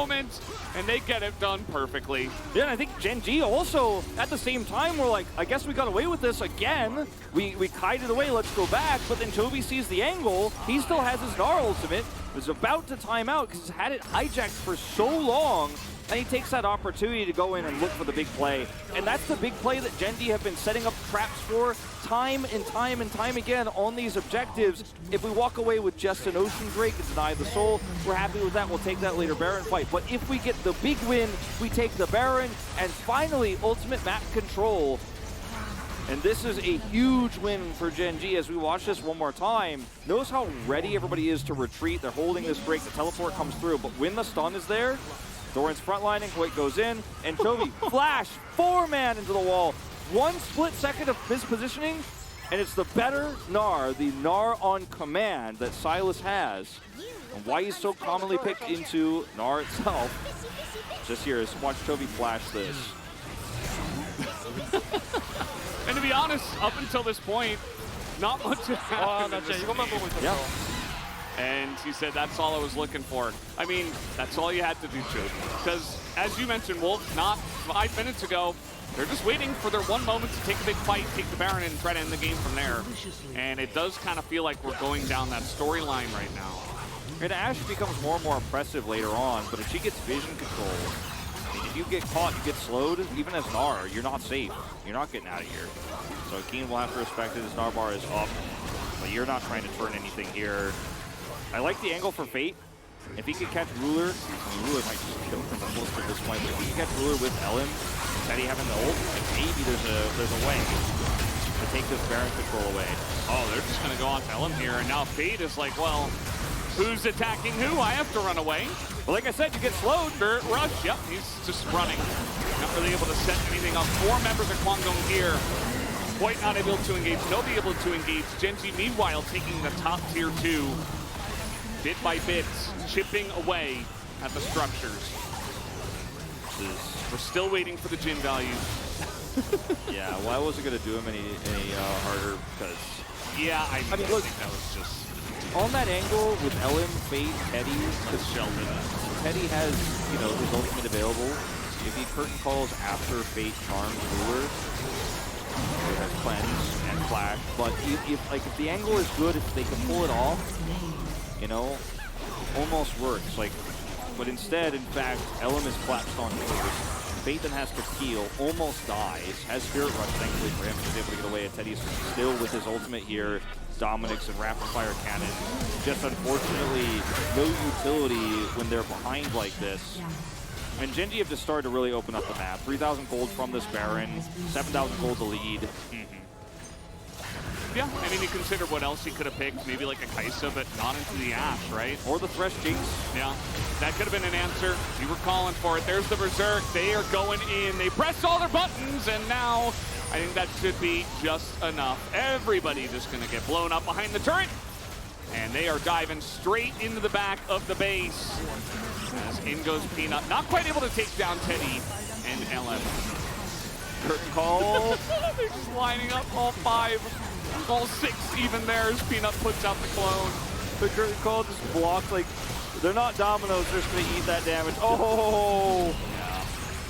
moment, and they get it done perfectly. Yeah, and I think Gen G also, at the same time, we're like, I guess we got away with this again. We kited away, let's go back, but then Toby sees the angle. He still has his Gnar ultimate. Was about to time out because he's had it hijacked for so long, and he takes that opportunity to go in and look for the big play. And that's the big play that Gen G have been setting up traps for time and time and time again on these objectives. If we walk away with just an Ocean Drake and deny the soul, we're happy with that. We'll take that later Baron fight. But if we get the big win, we take the Baron, and finally ultimate map control. And this is a huge win for Gen G as we watch this one more time. Notice how ready everybody is to retreat. They're holding this break. The teleport comes through, but when the stun is there, Doran's frontlining, Hoyt goes in, and Chovy flash 4-man into the wall. 1 split second of mispositioning, and it's the better Gnar, the Gnar on command that Silas has. And why he's so commonly picked into Gnar itself. Just here is watch Chovy flash this. And to be honest, up until this point, not much has happened. Yeah. And he said, that's all I was looking for. I mean, that's all you had to do, Chode. Because, as you mentioned, Wolf, not 5 minutes ago, they're just waiting for their one moment to take a big fight, take the Baron, and try to end the game from there. And it does kind of feel like we're going down that storyline right now. And Ashe becomes more and more impressive later on, but if she gets vision control, if you get caught, you get slowed, even as Gnar, you're not safe. You're not getting out of here. So Keen will have to respect it. His Gnar bar is up, but you're not trying to turn anything here. I like the angle for Fate. If he could catch Ruler, Ruler might just kill from the close at this point, but if he can catch Ruler with Ellen, Teddy having the ult, like maybe there's a way to take this Baron control away. Oh, they're just going to go on to Ellen here, and now Fate is like, well, who's attacking who? I have to run away. But like I said, you get slowed. Rush, yep, he's just running. Not really able to set anything up. 4 members of Kwangdong here. Quite not able to engage, nobody able to engage. Gen G, meanwhile, taking the top tier 2. Bit by bit, chipping away at the structures. We're still waiting for the Jin value. Yeah, well, I wasn't going to do him any harder because... Yeah, I mean, look, think that was just... On that angle with Ellen, Fate, Teddy, because Sheldon. Teddy has, you know, his ultimate available. If he curtain calls after Fate charms Ruler, he has cleanse and flash. But if the angle is good, if they can pull it off, you know, almost works. Like, but instead, in fact, Ellen is collapsed on first. Fate then has to heal, almost dies, has Spirit Rush, thankfully for him, he's able to get away. And Teddy's still with his ultimate here. Dominic's and rapid fire cannon. Just unfortunately, no utility when they're behind like this. And Gen G have just started to really open up the map. 3,000 gold from this Baron, 7,000 gold to lead. Yeah, I mean, you consider what else he could have picked. Maybe like a Kaisa, but not into the Ashe, right? Or the Thresh Jinx. Yeah, that could have been an answer. We were calling for it. There's the Berserk. They are going in. They pressed all their buttons, and now I think that should be just enough. Everybody just going to get blown up behind the turret. And they are diving straight into the back of the base. As in goes Peanut. Not quite able to take down Teddy and Ellen. Curtain call. They're just lining up all 5. All 6 even there as Peanut puts out the clone. The curtain call just blocks, like, they're not dominoes, they're just going to eat that damage. Oh! Yeah.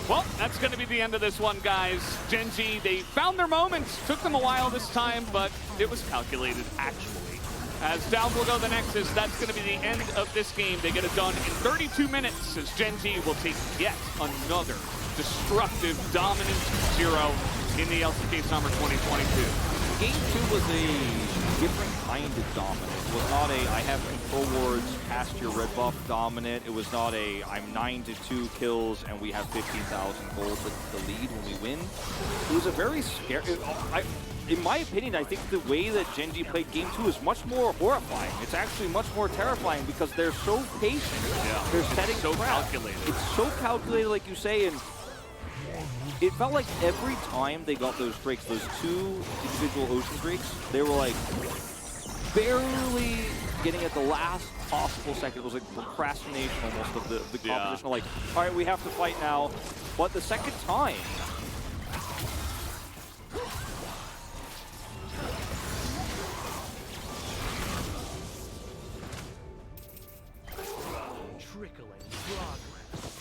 Well, that's going to be the end of this one, guys. Gen G, they found their moments. Took them a while this time, but it was calculated, actually. As down will go the Nexus, that's going to be the end of this game. They get it done in 32 minutes as Gen G will take yet another destructive, dominant 0 in the LCK Summer 2022. Game 2 was a different kind of dominant. It was not a I have control wards past your red buff dominant. It was not a I'm 9-2 kills and we have 15,000 gold with the lead when we win. It was a very scary... in my opinion, I think the way that Gen G played Game 2 is much more horrifying. It's actually much more terrifying because they're so patient. Yeah. They're setting so traps. calculated. It's so calculated, like you say, and it felt like every time they got those drakes, those 2 individual ocean drakes, they were like barely getting at the last possible second. It was like procrastination almost of the competition. Like, all right, we have to fight now. But the second time, trickling progress.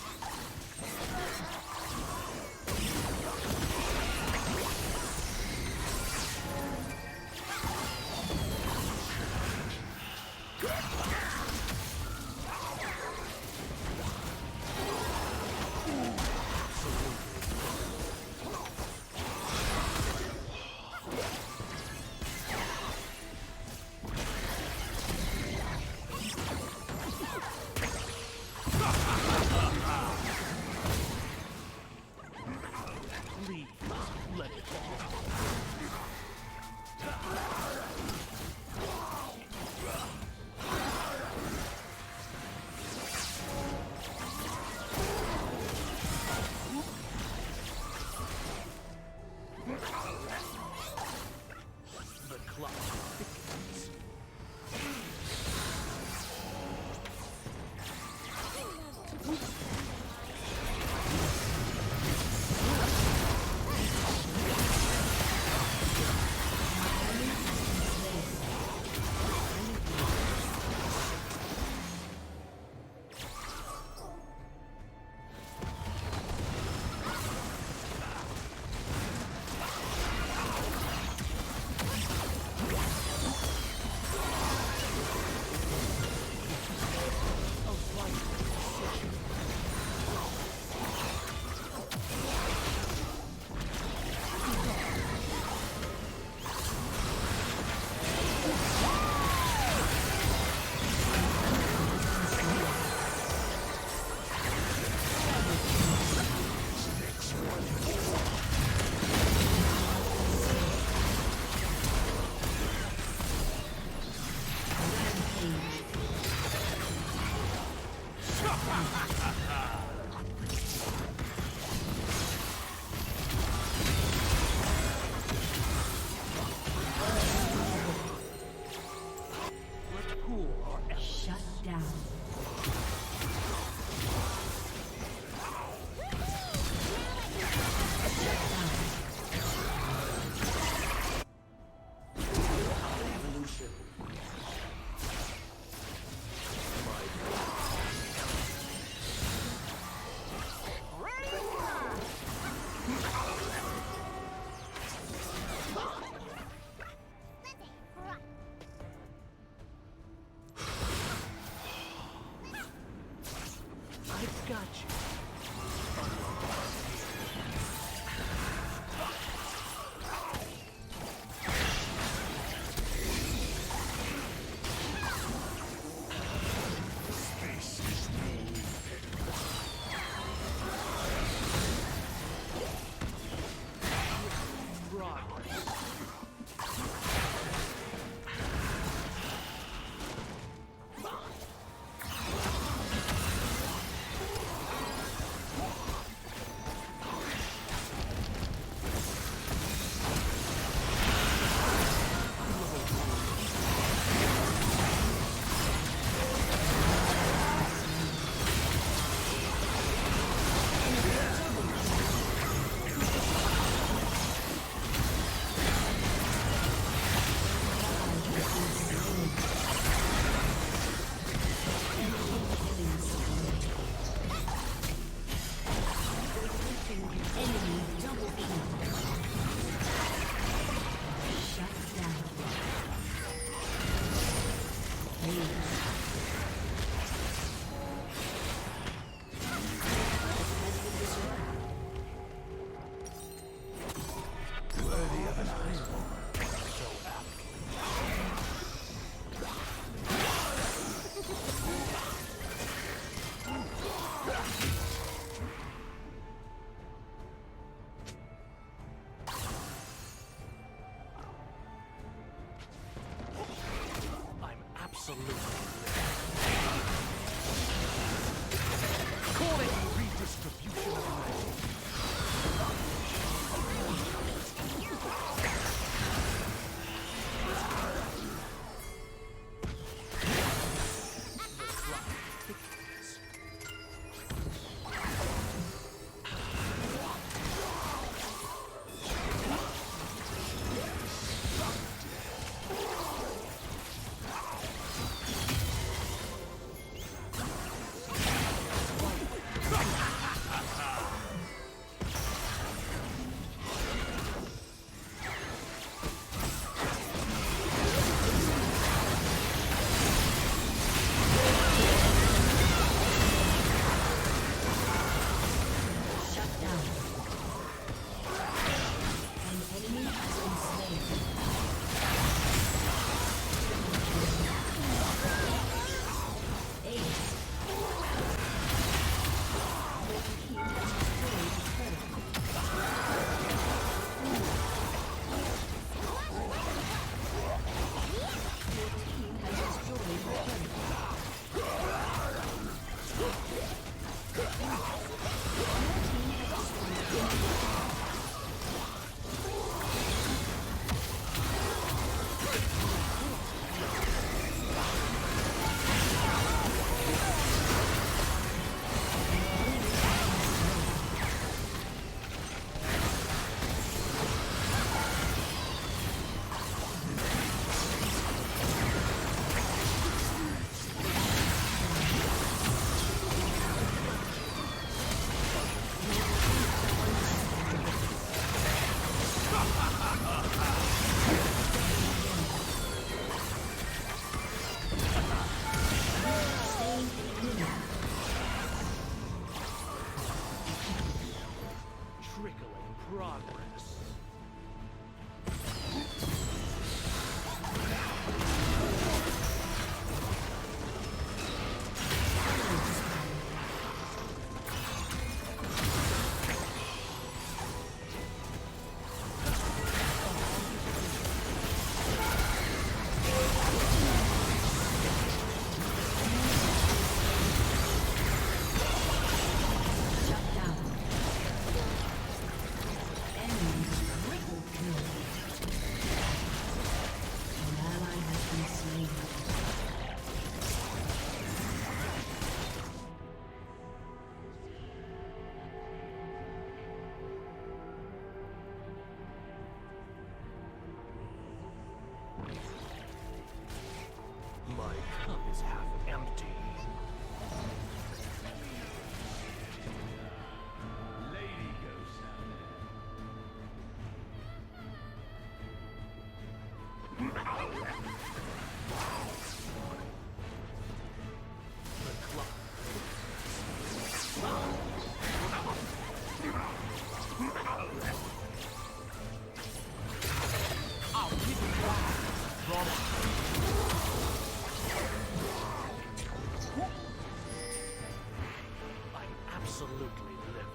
absolutely livid.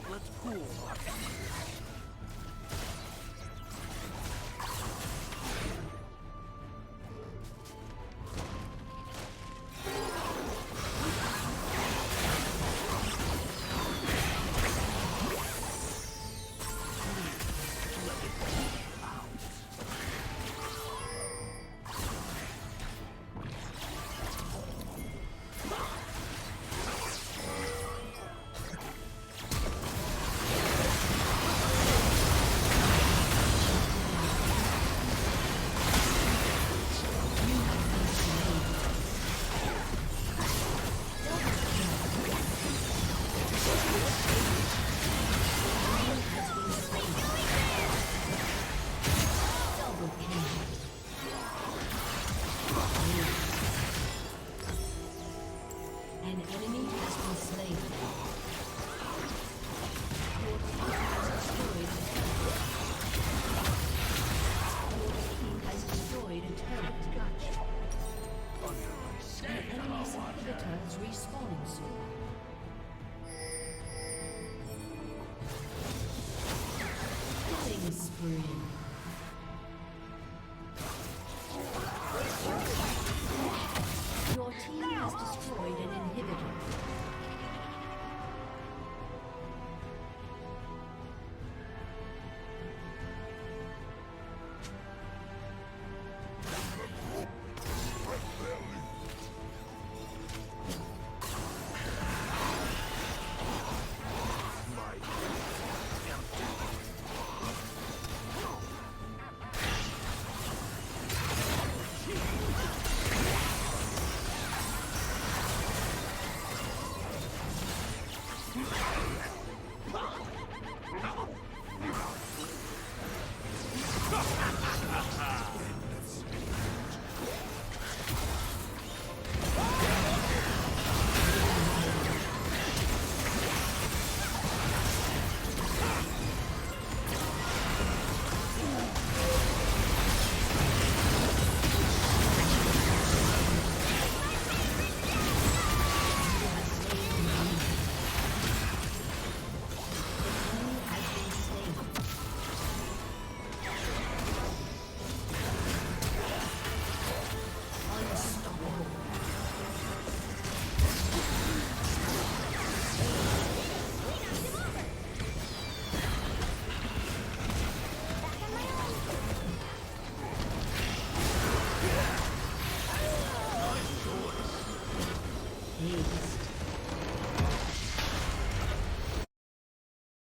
Let's cool. An enemy has been slain. Your team has destroyed a turret. The enemy's inhibitor is respawning soon. Killing spree.